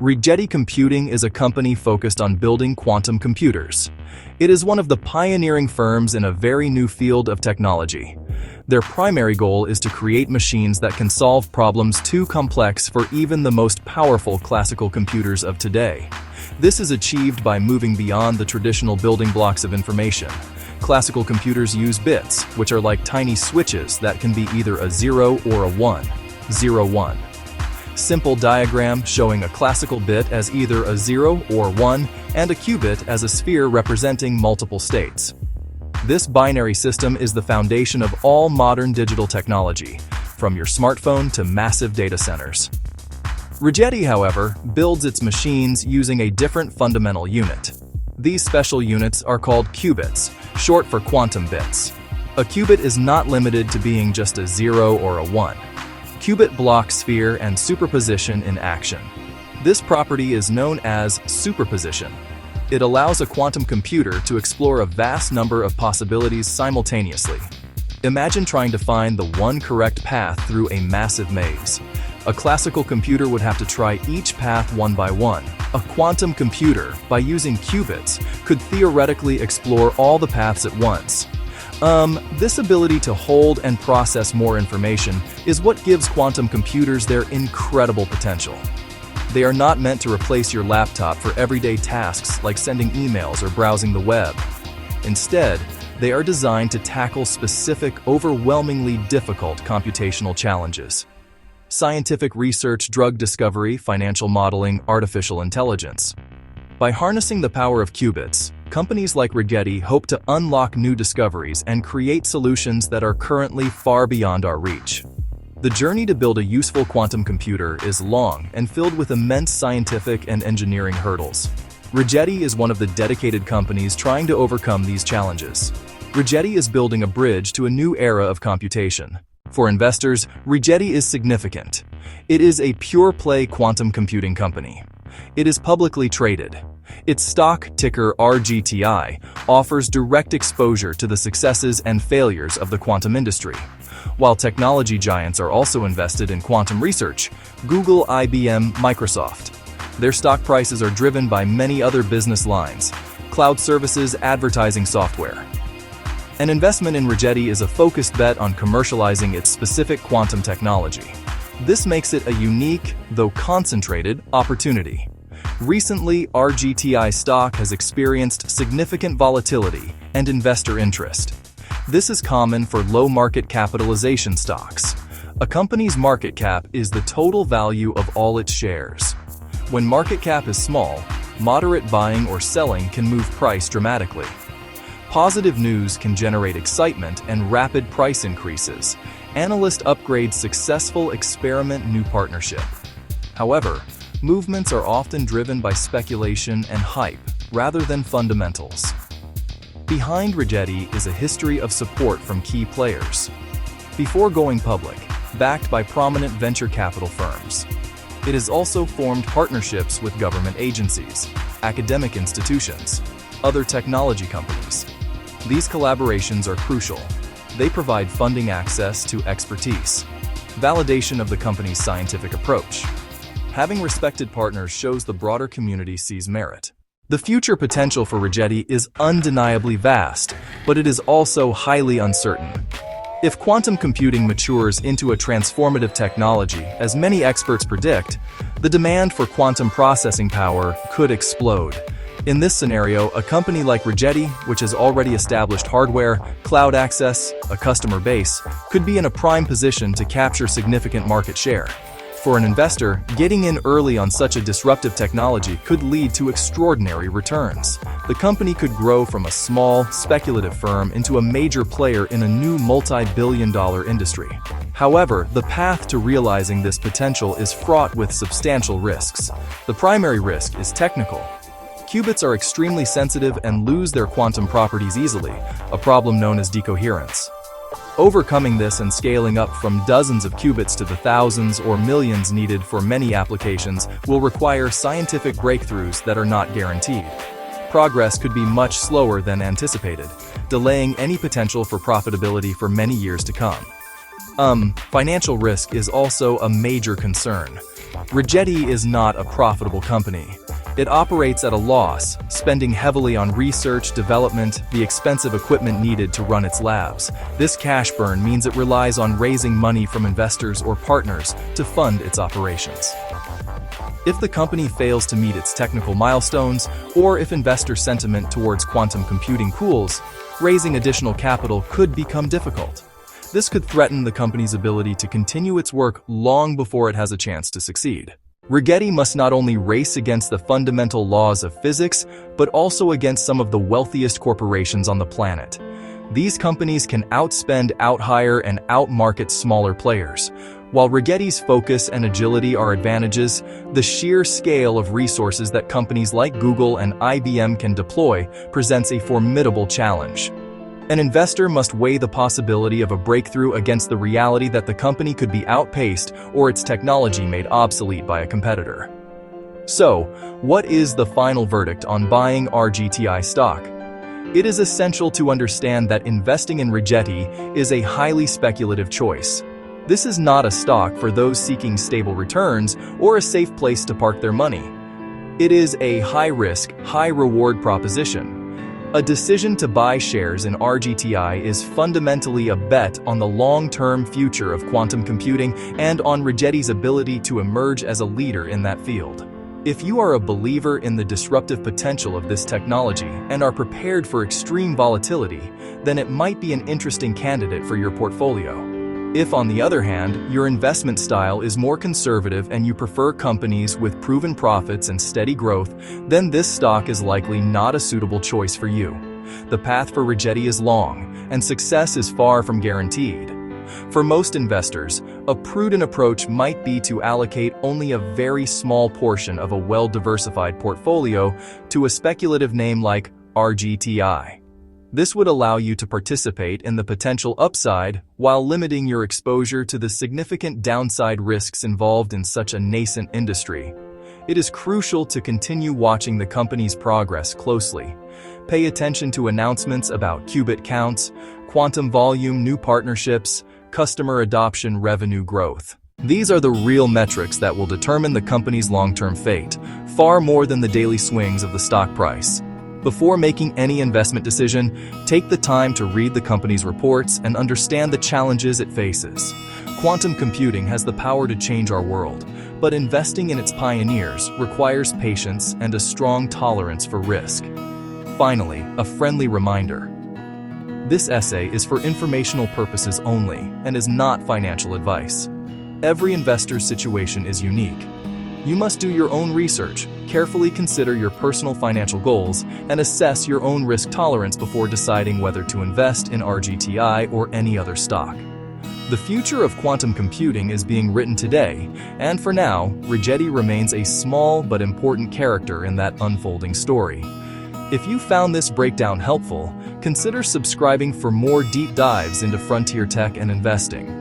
Rigetti Computing is a company focused on building quantum computers. It is one of the pioneering firms in a very new field of technology. Their primary goal is to create machines that can solve problems too complex for even the most powerful classical computers of today. This is achieved by moving beyond the traditional building blocks of information. Classical computers use bits, which are like tiny switches that can be either a 0 or a 1. 0, 1. Simple diagram showing a classical bit as either a 0 or 1 and a qubit as a sphere representing multiple states. This binary system is the foundation of all modern digital technology, from your smartphone to massive data centers. Rigetti, however, builds its machines using a different fundamental unit. These special units are called qubits, short for quantum bits. A qubit is not limited to being just a 0 or a 1. Qubit blocks sphere and superposition in action. This property is known as superposition. It allows a quantum computer to explore a vast number of possibilities simultaneously. Imagine trying to find the one correct path through a massive maze. A classical computer would have to try each path one by one. A quantum computer, by using qubits, could theoretically explore all the paths at once. This ability to hold and process more information is what gives quantum computers their incredible potential. They are not meant to replace your laptop for everyday tasks like sending emails or browsing the web. Instead, they are designed to tackle specific, overwhelmingly difficult computational challenges. Scientific research, drug discovery, financial modeling, artificial intelligence. By harnessing the power of qubits, companies like Rigetti hope to unlock new discoveries and create solutions that are currently far beyond our reach. The journey to build a useful quantum computer is long and filled with immense scientific and engineering hurdles. Rigetti is one of the dedicated companies trying to overcome these challenges. Rigetti is building a bridge to a new era of computation. For investors, Rigetti is significant. It is a pure-play quantum computing company. It is publicly traded. Its stock ticker RGTI offers direct exposure to the successes and failures of the quantum industry. While technology giants are also invested in quantum research, Google, IBM, Microsoft. Their stock prices are driven by many other business lines, cloud services, advertising software. An investment in Rigetti is a focused bet on commercializing its specific quantum technology. This makes it a unique, though concentrated, opportunity. Recently, RGTI stock has experienced significant volatility and investor interest. This is common for low market capitalization stocks. A company's market cap is the total value of all its shares. When market cap is small, moderate buying or selling can move price dramatically. Positive news can generate excitement and rapid price increases. Analysts upgrade successful experiment new partnership. However, movements are often driven by speculation and hype rather than fundamentals. Behind Rigetti is a history of support from key players. Before going public, backed by prominent venture capital firms. It has also formed partnerships with government agencies, academic institutions, other technology companies. These collaborations are crucial. They provide funding access to expertise, validation of the company's scientific approach. Having respected partners shows the broader community sees merit. The future potential for Rigetti is undeniably vast, but it is also highly uncertain. If quantum computing matures into a transformative technology, as many experts predict, the demand for quantum processing power could explode. In this scenario, a company like Rigetti, which has already established hardware, cloud access, a customer base, could be in a prime position to capture significant market share. For an investor, getting in early on such a disruptive technology could lead to extraordinary returns. The company could grow from a small, speculative firm into a major player in a new multi-billion-dollar industry. However, the path to realizing this potential is fraught with substantial risks. The primary risk is technical. Qubits are extremely sensitive and lose their quantum properties easily, a problem known as decoherence. Overcoming this and scaling up from dozens of qubits to the thousands or millions needed for many applications will require scientific breakthroughs that are not guaranteed. Progress could be much slower than anticipated, delaying any potential for profitability for many years to come. Financial risk is also a major concern. Rigetti is not a profitable company. It operates at a loss, spending heavily on research, development, the expensive equipment needed to run its labs. This cash burn means it relies on raising money from investors or partners to fund its operations. If the company fails to meet its technical milestones, or if investor sentiment towards quantum computing cools, raising additional capital could become difficult. This could threaten the company's ability to continue its work long before it has a chance to succeed. Rigetti must not only race against the fundamental laws of physics, but also against some of the wealthiest corporations on the planet. These companies can outspend, outhire, and outmarket smaller players. While Rigetti's focus and agility are advantages, the sheer scale of resources that companies like Google and IBM can deploy presents a formidable challenge. An investor must weigh the possibility of a breakthrough against the reality that the company could be outpaced or its technology made obsolete by a competitor. So, what is the final verdict on buying RGTI stock? It is essential to understand that investing in Rigetti is a highly speculative choice. This is not a stock for those seeking stable returns or a safe place to park their money. It is a high-risk, high-reward proposition. A decision to buy shares in RGTI is fundamentally a bet on the long-term future of quantum computing and on Rigetti's ability to emerge as a leader in that field. If you are a believer in the disruptive potential of this technology and are prepared for extreme volatility, then it might be an interesting candidate for your portfolio. If, on the other hand, your investment style is more conservative and you prefer companies with proven profits and steady growth, then this stock is likely not a suitable choice for you. The path for Rigetti is long, and success is far from guaranteed. For most investors, a prudent approach might be to allocate only a very small portion of a well-diversified portfolio to a speculative name like RGTI. This would allow you to participate in the potential upside while limiting your exposure to the significant downside risks involved in such a nascent industry. It is crucial to continue watching the company's progress closely. Pay attention to announcements about qubit counts, quantum volume, new partnerships, customer adoption, revenue growth. These are the real metrics that will determine the company's long-term fate, far more than the daily swings of the stock price. Before making any investment decision, take the time to read the company's reports and understand the challenges it faces. Quantum computing has the power to change our world, but investing in its pioneers requires patience and a strong tolerance for risk. Finally, a friendly reminder. This essay is for informational purposes only and is not financial advice. Every investor's situation is unique. You must do your own research, carefully consider your personal financial goals, and assess your own risk tolerance before deciding whether to invest in RGTI or any other stock. The future of quantum computing is being written today, and for now, Rigetti remains a small but important character in that unfolding story. If you found this breakdown helpful, consider subscribing for more deep dives into frontier tech and investing.